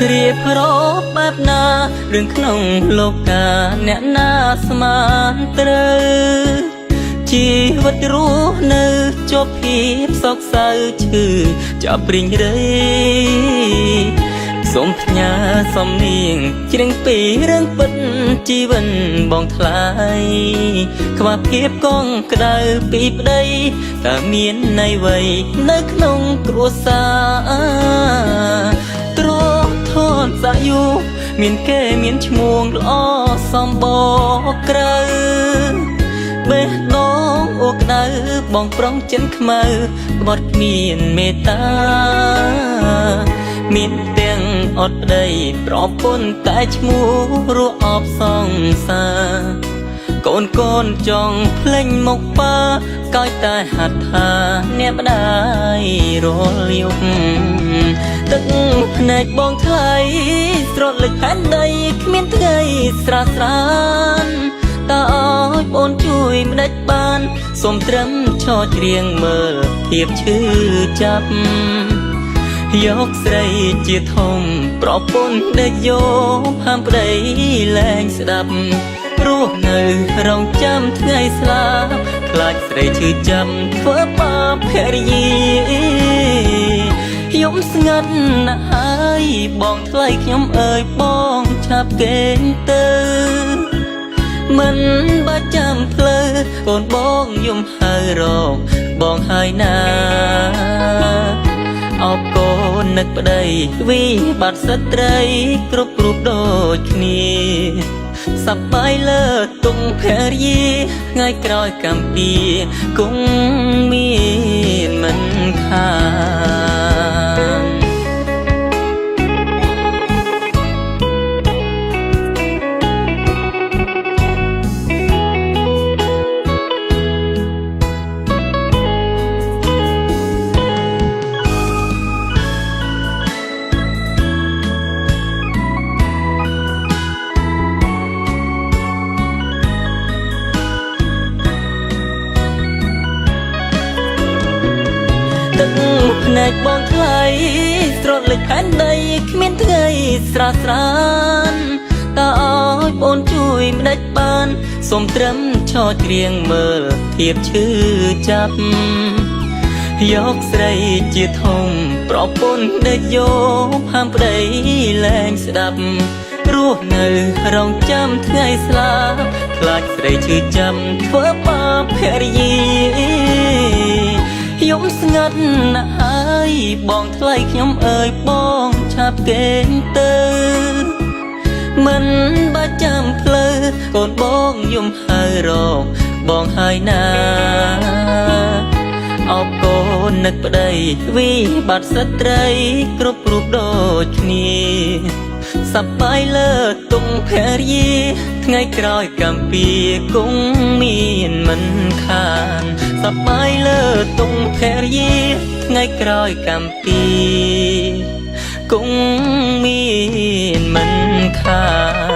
រៀបរាប់បែបណារឿងក្នុងលោកកាអ្នកណាស្មានត្រូវជីវិតរស់នៅជាប់ភាពសោកសៅឈឺចាប់ព្រិញរៃសូមផ្ញើសំនៀងជ្រៀងពីរឿងពិតជីវិតបងថ្លៃខ្វះភាពកងក្ដៅពីប្តីតើមានន័យអ្វីនៅក្នុងគ្រួសារទ្រង់ធនសាយុមានគេមានឈ្មោះល្អសំបកក្រៅបេះដូងអូក្ដៅបងប្រុងចិនខ្មៅក្បត់គ្មានមេត្តាមានទាំងអត់ប្តីប្រពន្ធតែឈ្មោះរស់អបសងសារកូនចង់ភ្លេចមុខប៉ាកោចតែហាត់ថាអ្នកម្ដាយរលយប់ទឹកភ្នែកបងថ្លៃស្រត់លេចផែនដីគ្មានថ្ងៃស្រស់ស្រានតើឲ្យបងជួយម្ដេចបានសូមត្រឹមឈរច្រៀងមើលភាពឈឺចាប់យកស្រីជាធំប្រពន្ធដែលយកហាមប្តីលែងស្ដាប់រស់នៅរងចាំថ្ងៃស្លាប់ខ្លាចស្រីឈឺចាំធ្វើបាបភរិយាខ្ញុំស្ងាត់ណាស់ហើយបងថ្លៃខ្ញុំអើយបងឆាប់កេងទៅមិនបាច់ចាំផ្លូវកូនបងយំហើរកបងហើយណាអបកូននឹកប្តីវិបត្តិស្ត្រីគ្រប់រូបដូចគ្នាសប្បាយលើទុំភរិយាថ្ងៃក្រោយកម្ពីគង់មានមិនខានភ្នែកបងថ្លៃស្រត់លេចផែនដីគ្មានថ្ងៃស្រស់ស្រានតើឲ្យបងជួយម្ដេចបានសូមត្រឹមឈរច្រៀងមើលភាពឈឺចាប់យកស្រីជាធំប្រពន្ធដែលយកហាមប្តីលែងស្ដាប់រស់នៅរងចាំថ្ងៃស្លាប់ខ្លាចស្រីឈឺចាំធ្វើបាបភរិយាខ្ញុំស្ងាត់ណាស់ហើយបងថ្លៃខ្ញុំអើយបងឆាប់កេងទៅមិនបាច់ចាំផ្លូវកូនបងយំហើរកបងហើយណាអបកូននឹកប្តីវិបត្តិស្ត្រីគ្រប់រូបដូចគ្នាសប្បាយលើទុំភរិយាថ្ងៃក្រោយកម្ពីគង់មានមិនខានសប្បាយលើទុំភរិយាថ្ងៃក្រោយកម្ពីគង់មានមិនខាន